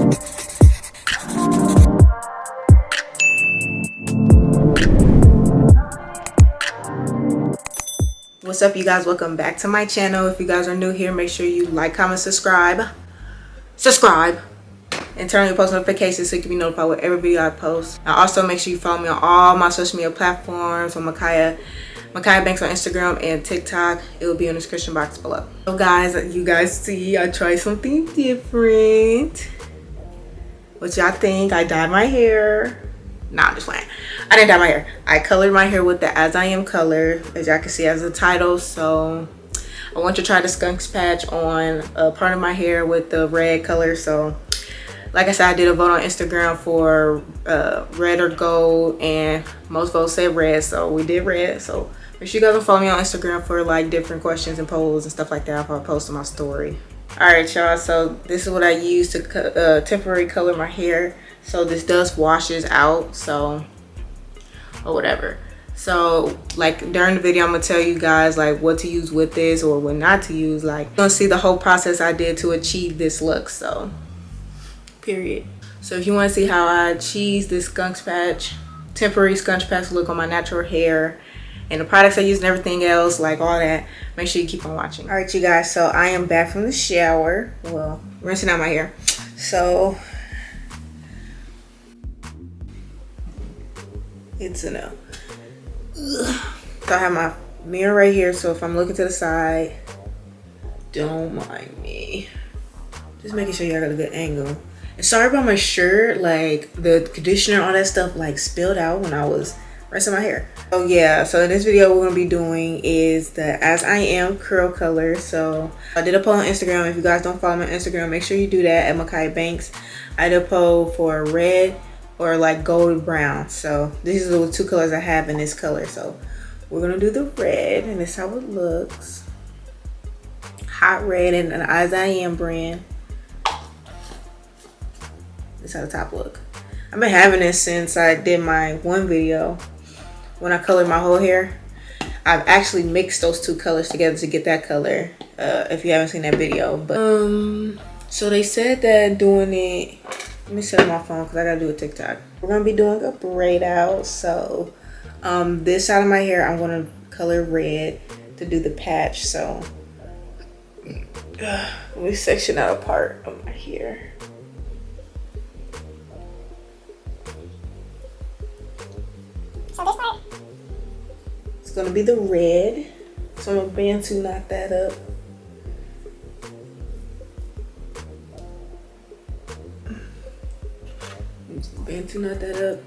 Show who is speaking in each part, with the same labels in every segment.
Speaker 1: What's up, you guys? Welcome back to my channel. If you guys are new here, make sure you like, comment, subscribe, and turn on your post notifications so you can be notified with every video I post. And also make sure you follow me on all my social media platforms on makiyabanks on Instagram and TikTok. It will be in the description box below. So guys, you guys see I tried something different. What y'all think? I dyed my hair. Nah, I'm just playing. I didn't dye my hair. I colored my hair with the ASIAM color, as y'all can see as the title. So I want to try the skunks patch on a part of my hair with the red color. So like I said, I did a vote on Instagram for red or gold, and most votes said red, so we did red. So make sure you guys will follow me on Instagram for like different questions and polls and stuff like that if I post on my story. All right, y'all, so this is what I use to temporarily color my hair. So this does washes out, so or whatever. So like during the video, I'm gonna tell you guys like what to use with this or what not to use. Like you're gonna see the whole process I did to achieve this look. So period. So if you want to see how I achieved this skunks patch, temporary skunks patch look on my natural hair, and the products I use and everything else, like all that, make sure you keep on watching. All right, you guys, so I am back from the shower. Well, rinsing out my hair. So it's enough. So I have my mirror right here, so if I'm looking to the side, don't mind me. Just making sure y'all got a good angle. And sorry about my shirt, like the conditioner, all that stuff like spilled out when I was rinsing my hair. Oh yeah, so in this video we're gonna be doing is the As I Am curl color. So I did a poll on Instagram. If you guys don't follow me on Instagram, make sure you do that at makiyabanks. I did a poll for red or like gold brown. So these are the two colors I have in this color. So we're gonna do the red, and this is how it looks. Hot red in an As I Am brand. This is how the top look. I've been having this since I did my one video when I colored my whole hair. I've actually mixed those two colors together to get that color, if you haven't seen that video. But so they said that doing it, let me set up my phone because I gotta do a TikTok. We're gonna be doing a braid out. So this side of my hair I'm gonna color red to do the patch. So let me section out a part of my hair. So this part, it's gonna be the red. So I'm gonna Bouncy knot that up. Bouncy knot that up.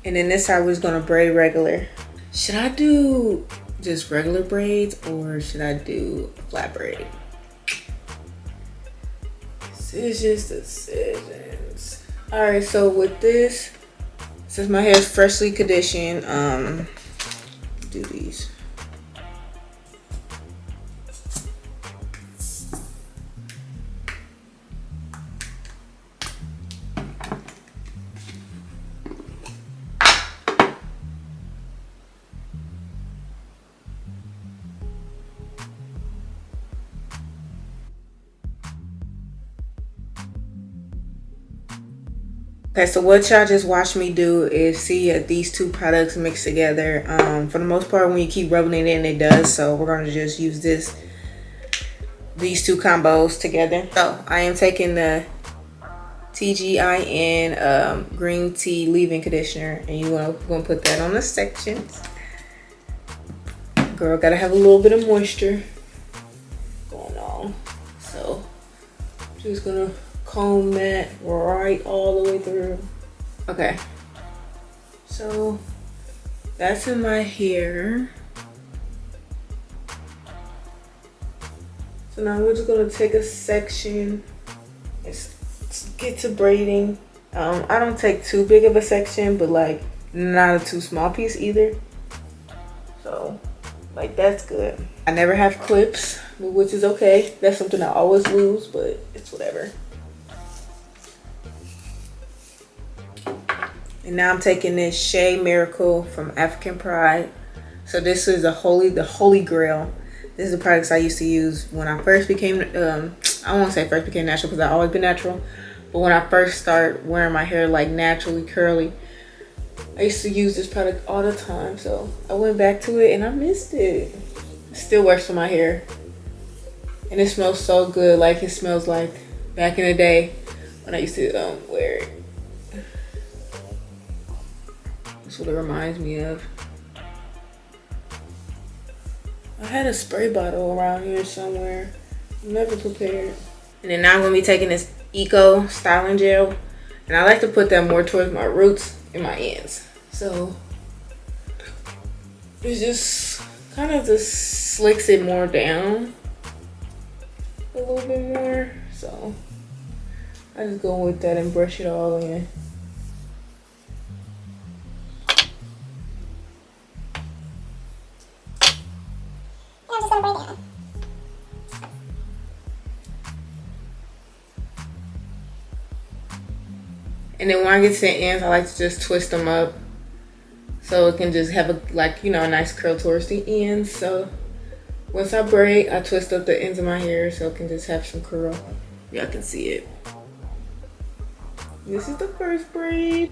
Speaker 1: And then this side we're just gonna braid regular. Should I do just regular braids or should I do a flat braid? Decisions. All right, so with this, since my hair is freshly conditioned, do these. Okay, so what y'all just watched me do is see these two products mixed together. For the most part, when you keep rubbing it in, it does. So we're going to just use these two combos together. So I am taking the TGIN green tea leave-in conditioner, and you're going to put that on the sections. Girl, gotta have a little bit of moisture going on. So just gonna comb that right all the way through. Okay, so that's in my hair. So now we're just gonna take a section and get to braiding. I don't take too big of a section, but like not a too small piece either. So like that's good. I never have clips, which is okay. That's something I always lose, but it's whatever. And now I'm taking this Shea Miracle from African Pride. So this is the holy grail. This is the products I used to use when I first became, I won't say first became natural because I've always been natural. But when I first started wearing my hair like naturally curly, I used to use this product all the time. So I went back to it and I missed it. It still works for my hair. And it smells so good. Like it smells like back in the day when I used to wear it. That's what it reminds me of. I had a spray bottle around here somewhere. I'm never prepared. And then now I'm gonna be taking this Eco styling gel. And I like to put that more towards my roots and my ends. So it just kind of just slicks it more down a little bit more. So I just go with that and brush it all in. And then when I get to the ends, I like to just twist them up so it can just have a, like, you know, a nice curl towards the ends. So once I braid, I twist up the ends of my hair so it can just have some curl. Y'all can see it. This is the first braid.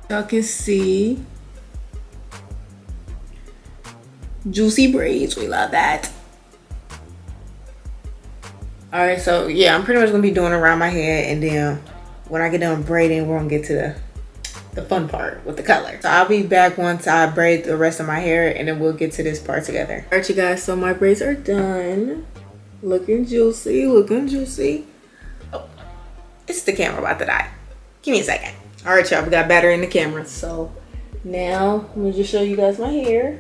Speaker 1: Y'all can see juicy braids. We love that. All right, so yeah, I'm pretty much gonna be doing around my head, and then when I get done braiding, we're gonna get to the fun part with the color. So I'll be back once I braid the rest of my hair, and then we'll get to this part together. All right, you guys, so my braids are done. Looking juicy, looking juicy. Oh, it's the camera about to die. Give me a second. All right, y'all, we got battery in the camera. So now I'm gonna just show you guys my hair.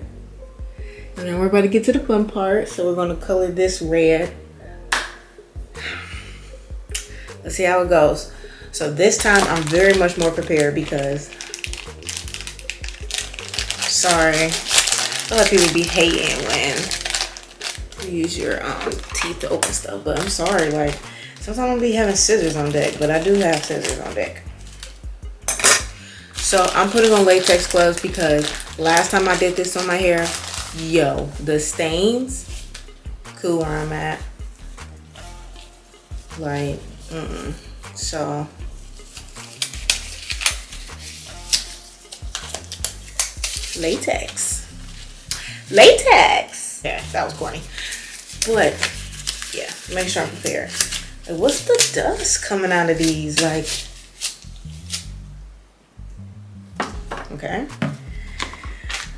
Speaker 1: And then we're about to get to the fun part. So we're gonna color this red. Let's see how it goes. So this time I'm very much more prepared because, sorry, a lot of people be hating when you use your teeth to open stuff, but I'm sorry, like sometimes I don't be having scissors on deck, but I do have scissors on deck. So I'm putting on latex gloves because last time I did this on my hair, yo, the stains, cool where I'm at. Like, So latex. Yeah, that was corny. But yeah, make sure I'm prepared. Like, what's the dust coming out of these? Like, okay.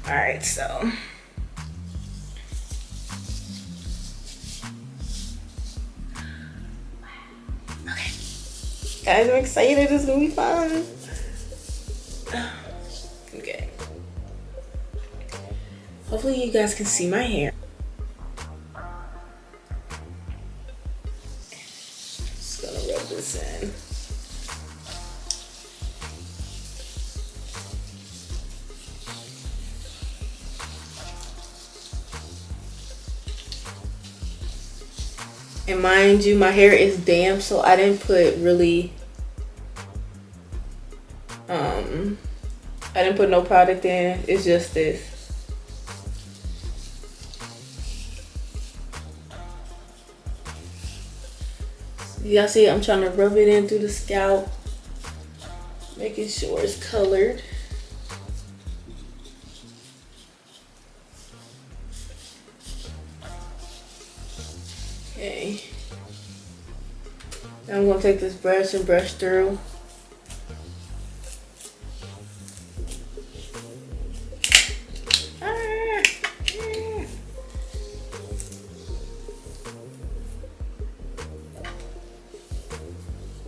Speaker 1: All right, so okay, guys, I'm excited. It's gonna be fun. Okay. Hopefully you guys can see my hair. Just gonna rub this in. And mind you, my hair is damp, so I didn't put really, I didn't put no product in. It's just this. Y'all see, I'm trying to rub it in through the scalp, making sure it's colored. Okay. Now I'm gonna take this brush and brush through.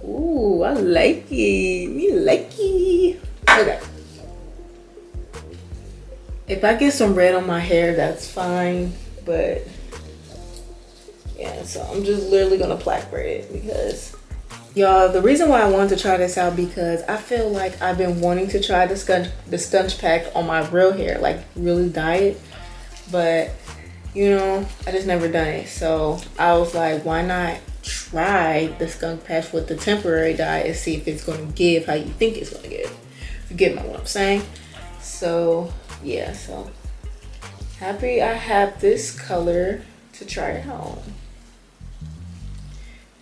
Speaker 1: Ooh, I like it. Me like it. Okay. If I get some red on my hair, that's fine. But yeah, so I'm just literally gonna plaque braid it because, y'all, the reason why I wanted to try this out because I feel like I've been wanting to try the sponge pack on my real hair, like really dye it. but you know, I just never done it. So I was like, why not try the skunk patch with the temporary dye and see if it's gonna give how you think it's gonna give. If you get what I'm saying. So yeah, so happy I have this color to try it out.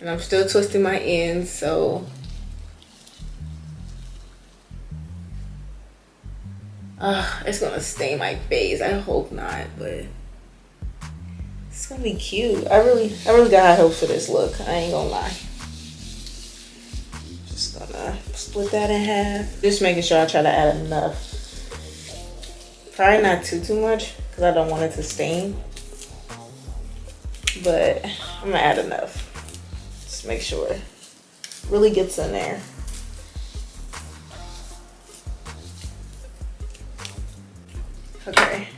Speaker 1: And I'm still twisting my ends, so it's gonna stain my face. I hope not, but it's gonna be cute. I really got high hopes for this look. I ain't gonna lie. Just gonna split that in half. Just making sure I try to add enough. Probably not too much because I don't want it to stain. But I'm gonna add enough. Just make sure it really gets in there. Okay.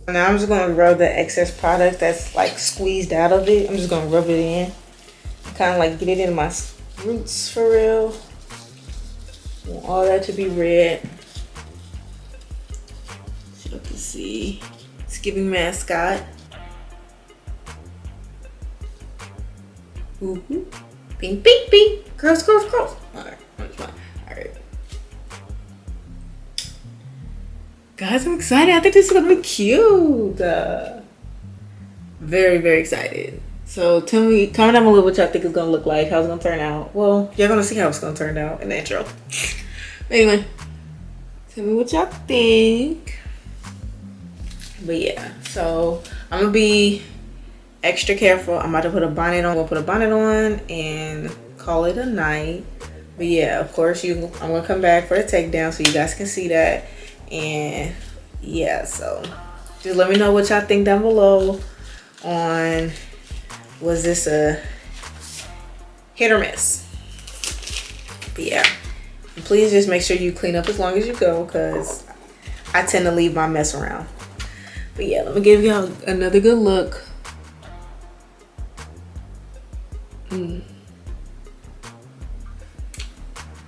Speaker 1: Now I'm just gonna rub the excess product that's like squeezed out of it. I'm just gonna rub it in. Kind of like get it in my roots for real. I want all that to be red. So you can see it's giving mascot. Pink, pink, pink. Girls, girls, girls. Alright, that's fine. Alright. Guys, I'm excited. I think this is gonna be cute. Very, very excited. So tell me, comment down below what y'all think it's gonna look like, how it's gonna turn out. Well, you're gonna see how it's gonna turn out in the intro. But anyway, tell me what y'all think. But yeah, so I'm gonna be extra careful. I'm about to put a bonnet on. We'll put a bonnet on and call it a night. But yeah, of course, I'm gonna come back for the takedown so you guys can see that. And yeah, so just let me know what y'all think down below on, was this a hit or miss? But yeah, and please just make sure you clean up as long as you go, because I tend to leave my mess around. But yeah, let me give y'all another good look.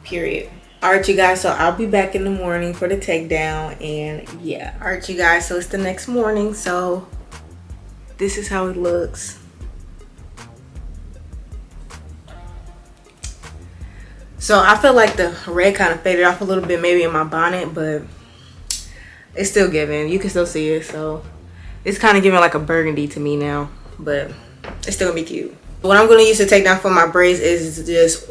Speaker 1: Period. Alright, you guys, so I'll be back in the morning for the takedown. And yeah, alright, you guys, so it's the next morning, so this is how it looks. So I feel like the red kind of faded off a little bit, maybe in my bonnet, but it's still giving. You can still see it, so it's kind of giving like a burgundy to me now, but it's still gonna be cute. What I'm gonna use to take down for my braids is just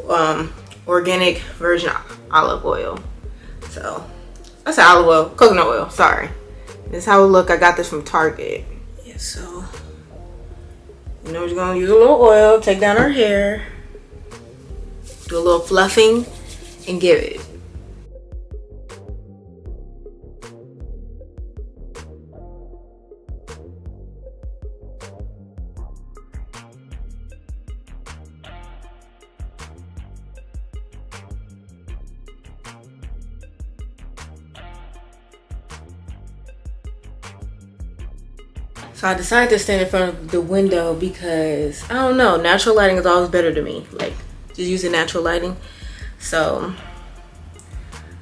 Speaker 1: organic virgin olive oil. So I said olive oil, coconut oil, sorry. This is how it look. I got this from Target. Yeah, so you know, we're gonna use a little oil, take down our hair, do a little fluffing, and give it. So I decided to stand in front of the window because, I don't know, natural lighting is always better to me. Like, just using natural lighting. So,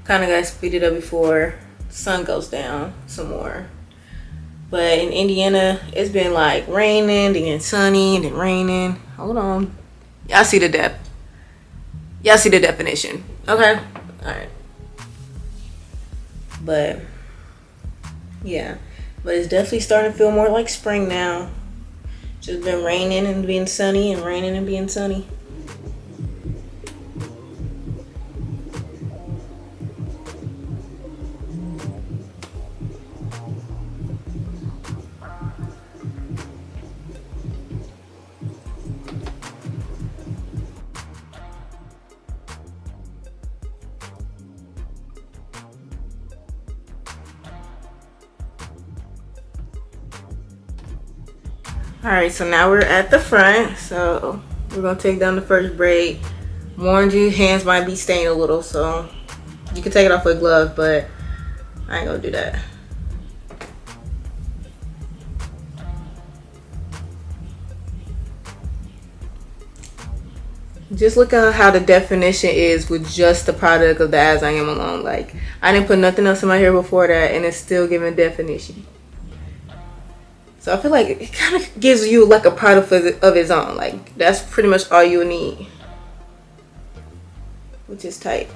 Speaker 1: kind of got to speed it up before the sun goes down some more. But in Indiana, it's been like raining, then sunny, then raining. Hold on. Y'all see the depth. Y'all see the definition. Okay. All right. But yeah, but it's definitely starting to feel more like spring now. Just been raining and being sunny and raining and being sunny. All right, so now we're at the front. So we're gonna take down the first braid. Warned you, hands might be stained a little, so you can take it off with a glove, but I ain't gonna do that. Just look at how the definition is with just the product of the ASIAM alone. Like, I didn't put nothing else in my hair before that, and it's still giving definition. So I feel like it kind of gives you like a product of its own. Like, that's pretty much all you need, which is tight.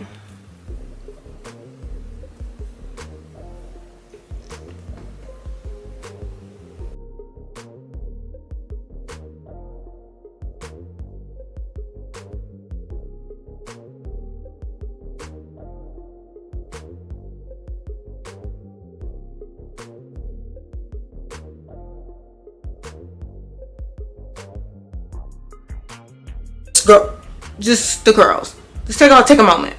Speaker 1: Girl, just the curls. Just take a moment.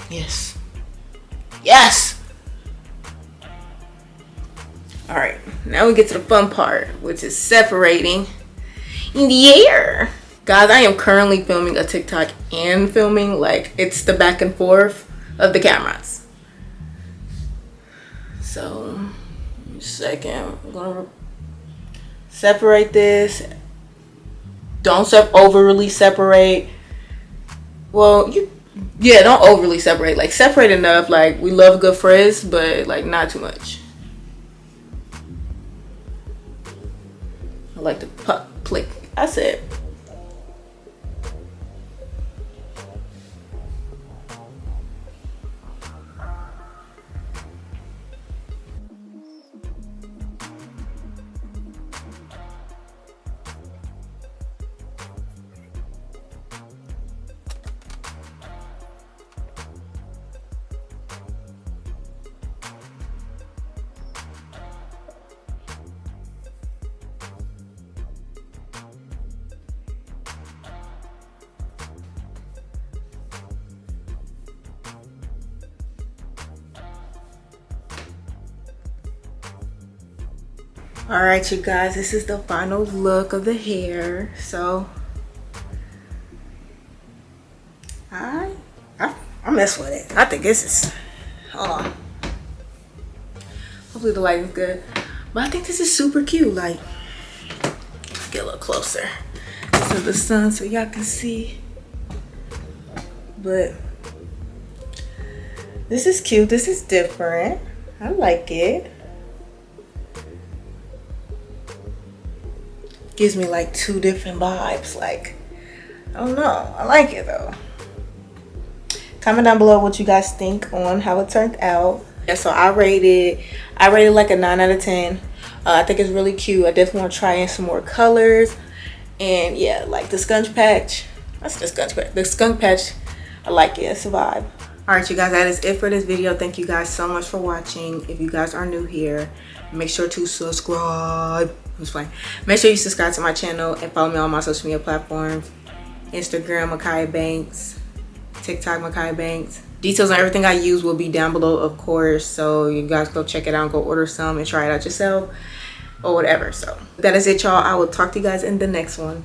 Speaker 1: Yes. Yes. All right, now we get to the fun part, which is separating in the air. Guys, I am currently filming a TikTok and filming, like, it's the back and forth of the cameras. So second, I'm gonna separate this. Don't overly separate. Well, don't overly separate. Like, separate enough. Like, we love good frizz, but like not too much. I like to click. That's it. All right, you guys, this is the final look of the hair. So I mess with it. I think this is, hold on, hopefully the lighting's good, but I think this is super cute. Like, let's get a little closer to the sun so y'all can see. But this is cute. This is different. I like it. Gives me like two different vibes. Like, I don't know, I like it though. Comment down below what you guys think on how it turned out. Yeah, so I rated like a 9 out of 10. I think it's really cute. I definitely want to try in some more colors. And yeah, like the skunk patch, that's the skunk patch. The skunk patch, I like it. It's a vibe. All right, you guys, that is it for this video. Thank you guys so much for watching. If you guys are new here, make sure to subscribe. I'm just playing. Make sure you subscribe to my channel and follow me on my social media platforms. Instagram, makiyabanks. TikTok, makiyabanks. Details on everything I use will be down below, of course. So you guys go check it out, go order some and try it out yourself or whatever. So that is it, y'all. I will talk to you guys in the next one.